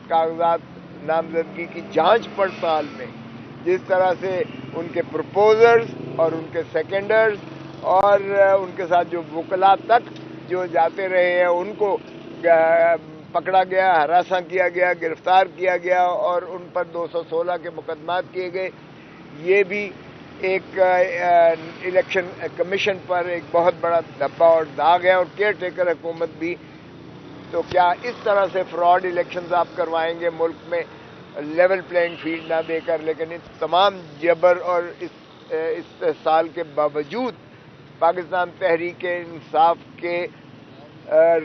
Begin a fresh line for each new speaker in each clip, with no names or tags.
کاغذات نامزدگی کی جانچ پڑتال میں جس طرح سے ان کے پرپوزرز اور ان کے سیکنڈرز اور ان کے ساتھ جو وکلاء تک جو جاتے رہے ہیں ان کو پکڑا گیا، ہراساں کیا گیا، گرفتار کیا گیا اور ان پر 216 کے مقدمات کیے گئے. یہ بھی ایک الیکشن کمیشن پر ایک بہت بڑا دھبہ اور داغ ہے. اور کیئر ٹیکر حکومت بھی تو کیا اس طرح سے فراڈ الیکشنز آپ کروائیں گے ملک میں لیول پلینگ فیلڈ نہ دے کر؟ لیکن اس تمام جبر اور استحصال کے باوجود پاکستان تحریک انصاف کے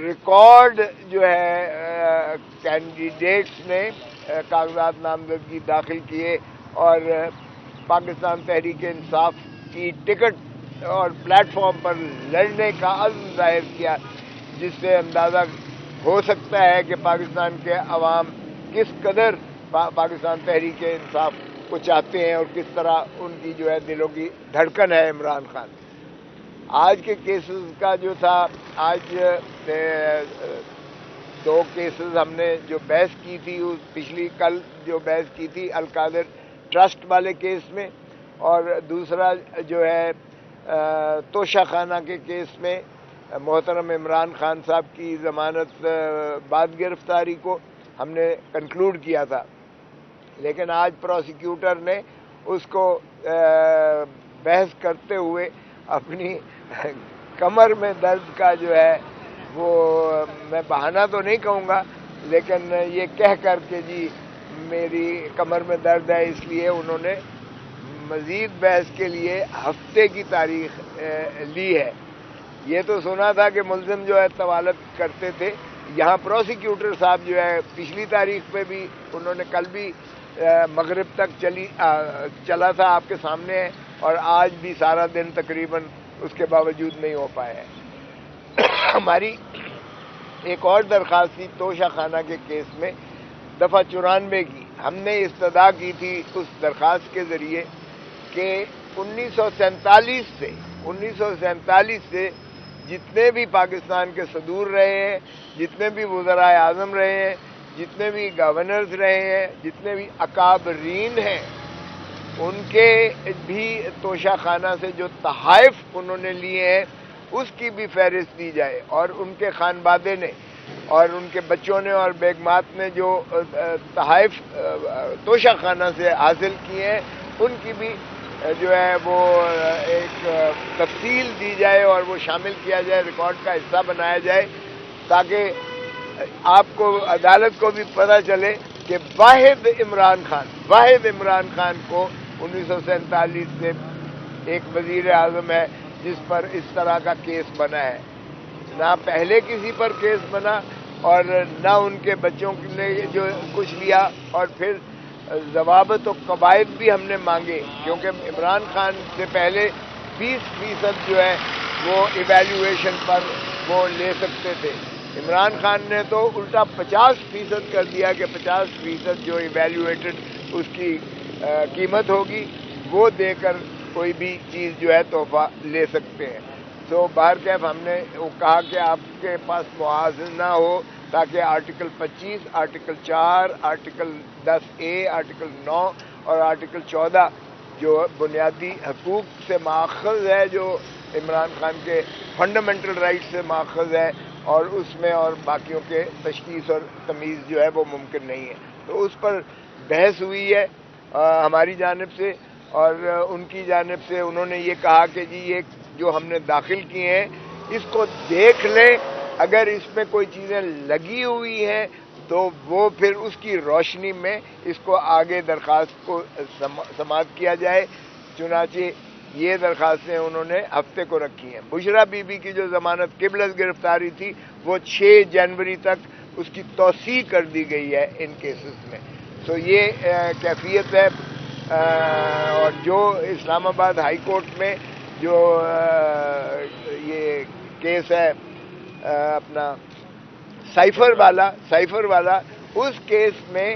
ریکارڈ جو ہے کینڈیڈیٹس نے کاغذات نامزدگی داخل کیے اور پاکستان تحریک انصاف کی ٹکٹ اور پلیٹ فارم پر لڑنے کا عزم ظاہر کیا، جس سے اندازہ ہو سکتا ہے کہ پاکستان کے عوام کس قدر پاکستان تحریک انصاف کو چاہتے ہیں اور کس طرح ان کی جو ہے دلوں کی دھڑکن ہے عمران خان. آج کے کیسز کا جو تھا، آج 2 کیسز ہم نے جو بحث کی تھی، پچھلی کل جو بحث کی تھی القادر ٹرسٹ والے کیس میں، اور دوسرا جو ہے توشہ خانہ کے کیس میں محترم عمران خان صاحب کی ضمانت بعد گرفتاری کو ہم نے کنکلوڈ کیا تھا. لیکن آج پروسیکیوٹر نے اس کو بحث کرتے ہوئے اپنی کمر میں درد کا جو ہے وہ میں بہانہ تو نہیں کہوں گا، لیکن یہ کہہ کر کہ جی میری کمر میں درد ہے، اس لیے انہوں نے مزید بحث کے لیے ہفتے کی تاریخ لی ہے. یہ تو سنا تھا کہ ملزم جو ہے طوالت کرتے تھے، یہاں پروسیکیوٹر صاحب جو ہے پچھلی تاریخ پہ بھی انہوں نے کل بھی مغرب تک چلا تھا آپ کے سامنے ہے، اور آج بھی سارا دن تقریباً اس کے باوجود نہیں ہو پایا ہے. ہماری ایک اور درخواست تھی توشہ خانہ کے کیس میں دفعہ 94 کی. ہم نے استدعا کی تھی اس درخواست کے ذریعے کہ 1947 سے جتنے بھی پاکستان کے صدور رہے ہیں، جتنے بھی وزرائے اعظم رہے ہیں، جتنے بھی گورنرز رہے ہیں، جتنے بھی اکابرین ہیں، ان کے بھی توشہ خانہ سے جو تحائف انہوں نے لیے ہیں اس کی بھی فہرست دی جائے، اور ان کے خانوادے نے اور ان کے بچوں نے اور بیگمات نے جو تحائف توشہ خانہ سے حاصل کیے ہیں ان کی بھی جو ہے وہ ایک تفصیل دی جائے اور وہ شامل کیا جائے، ریکارڈ کا حصہ بنایا جائے، تاکہ آپ کو عدالت کو بھی پتہ چلے کہ واحد عمران خان کو 1947 سے ایک وزیر اعظم ہے جس پر اس طرح کا کیس بنا ہے. نہ پہلے کسی پر کیس بنا اور نہ ان کے بچوں نے جو کچھ لیا. اور پھر ضوابط و قواعد بھی ہم نے مانگے، کیونکہ عمران خان سے پہلے 20% جو ہے وہ ایویلیویشن پر وہ لے سکتے تھے. عمران خان نے تو الٹا 50% کر دیا کہ 50% جو ایویلیویٹڈ اس کی قیمت ہوگی وہ دے کر کوئی بھی چیز جو ہے تحفہ لے سکتے ہیں. تو باہر کیف ہم نے کہا کہ آپ کے پاس موازنہ ہو تاکہ article 25، article 4، article 10A، article 9 اور آرٹیکل 14 جو بنیادی حقوق سے ماخذ ہے، جو عمران خان کے فنڈامنٹل رائٹ سے ماخذ ہے، اور اس میں اور باقیوں کے تشخیص اور تمیز جو ہے وہ ممکن نہیں ہے. تو اس پر بحث ہوئی ہے ہماری جانب سے، اور ان کی جانب سے انہوں نے یہ کہا کہ جی یہ جو ہم نے داخل کیے ہیں اس کو دیکھ لیں، اگر اس میں کوئی چیزیں لگی ہوئی ہیں تو وہ پھر اس کی روشنی میں اس کو آگے درخواست کو سماعت کیا جائے. چنانچہ یہ درخواستیں انہوں نے ہفتے کو رکھی ہیں. بشرا بی بی کی جو ضمانت قبل از گرفتاری تھی وہ 6 جنوری تک اس کی توسیع کر دی گئی ہے ان کیسز میں. تو یہ کیفیت ہے. اور جو اسلام آباد ہائی کورٹ میں جو یہ کیس ہے اپنا سائفر والا اس کیس میں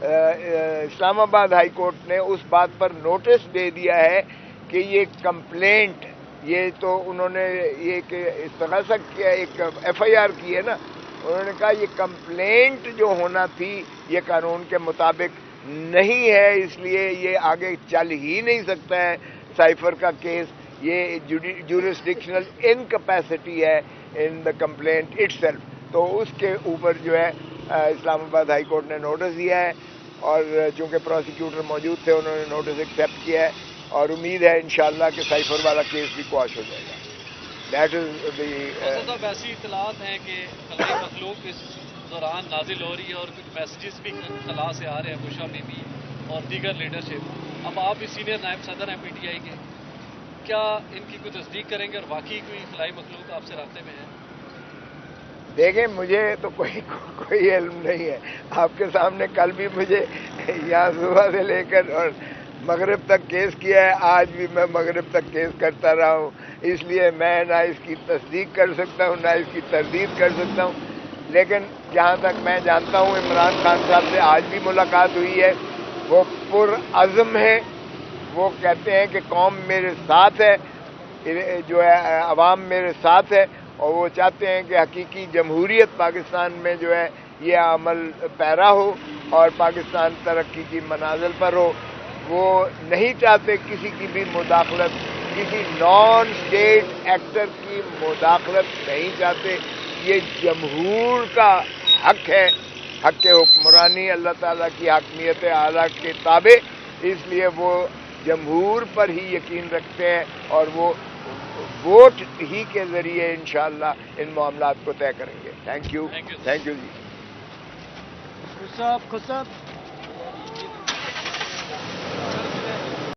اسلام آباد ہائی کورٹ نے اس بات پر نوٹس دے دیا ہے کہ یہ کمپلینٹ، یہ تو انہوں نے یہ کہ استغاثہ کیا، ایک FIR کی ہے نا، انہوں نے کہا یہ کمپلینٹ جو ہونا تھی یہ قانون کے مطابق نہیں ہے، اس لیے یہ آگے چل ہی نہیں سکتا ہے سائفر کا کیس، یہ جورسڈکشنل انکیپیسٹی ہے ان دا کمپلینٹ اٹ سیلف. تو اس کے اوپر جو ہے اسلام آباد ہائی کورٹ نے نوٹس دیا ہے، اور چونکہ پروسیکیوٹر موجود تھے انہوں نے نوٹس ایکسیپٹ کیا ہے، اور امید ہے انشاءاللہ کہ سائفر والا کیس بھی قواش ہو جائے گا. دیٹ از دی
صاحب ایسی اطلاعات ہیں کہ خلائی مخلوق اس دوران نازل ہو رہی ہے اور کچھ میسیجز بھی خلا سے آ رہے ہیں، بشا بی بی اور دیگر لیڈرشپ. اب آپ بھی سینئر نائب صدر ہیں پی ٹی آئی کے، کیا ان کی کوئی تصدیق کریں گے اور واقعی کوئی خلائی مخلوق آپ سے رابطے میں ہے؟
دیکھیں مجھے تو کوئی علم نہیں ہے. آپ کے سامنے کل بھی مجھے یہاں صبح سے لے کر اور مغرب تک کیس کیا ہے، آج بھی میں مغرب تک کیس کرتا رہا ہوں، اس لیے میں نہ اس کی تصدیق کر سکتا ہوں نہ اس کی تردید کر سکتا ہوں. لیکن جہاں تک میں جانتا ہوں عمران خان صاحب سے آج بھی ملاقات ہوئی ہے، وہ پرعزم ہے، وہ کہتے ہیں کہ قوم میرے ساتھ ہے، جو ہے عوام میرے ساتھ ہے، اور وہ چاہتے ہیں کہ حقیقی جمہوریت پاکستان میں جو ہے یہ عمل پیرا ہو اور پاکستان ترقی کی منازل پر ہو. وہ نہیں چاہتے کسی کی بھی مداخلت، کسی نان اسٹیٹ ایکٹر کی مداخلت نہیں چاہتے. یہ جمہور کا حق ہے، حق حکمرانی اللہ تعالیٰ کی حاکمیت اعلیٰ کے تابع، اس لیے وہ جمہور پر ہی یقین رکھتے ہیں اور وہ ووٹ ہی کے ذریعے انشاءاللہ ان معاملات کو طے کریں گے. Thank you G.
کھوسہ